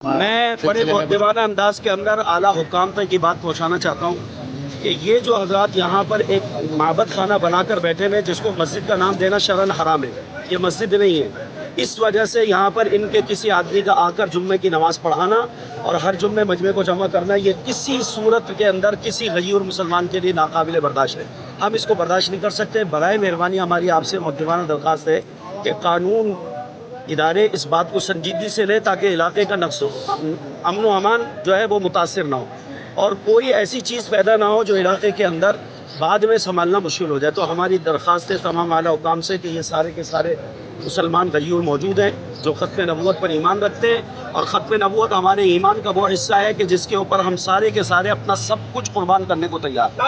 मैं बड़े मुद्देवाना अंदाज के अंदर आला हुक्काम तक की बात पहुंचाना चाहता हूं कि ये जो हजरात यहाँ पर एक माबद खाना बनाकर बैठे हुए जिसको मस्जिद का नाम देना शरन हराम है, ये मस्जिद नहीं है। इस वजह से यहाँ पर इनके किसी आदमी का आकर जुम्मे की नमाज़ पढ़ाना और हर जुम्मे मजमे को जमा करना, ये किसी सूरत के अंदर किसी गरीब मुसलमान के लिए नाकाबिल बर्दाश्त है। हम इसको बर्दाश्त नहीं कर सकते। बराए मेहरबानी हमारी आपसे मुद्देवाना दरख्वास्त है कि कानून इदारे इस बात को संजीदगी से लें ताकि इलाके का अमन व अमान जो है वो मुतासर ना हो और कोई ऐसी चीज़ पैदा ना हो जो इलाके के अंदर बाद में संभालना मुश्किल हो जाए। तो हमारी दरख्वास्त है तमाम आला हुक्काम से कि ये सारे के सारे मुसलमान गयूर मौजूद हैं जो ख़त्म नबूवत पर ईमान रखते हैं और ख़त्म नबूवत हमारे ईमान का वो हिस्सा है कि जिसके ऊपर हम सारे के सारे अपना सब कुछ कुर्बान करने को तैयार हैं।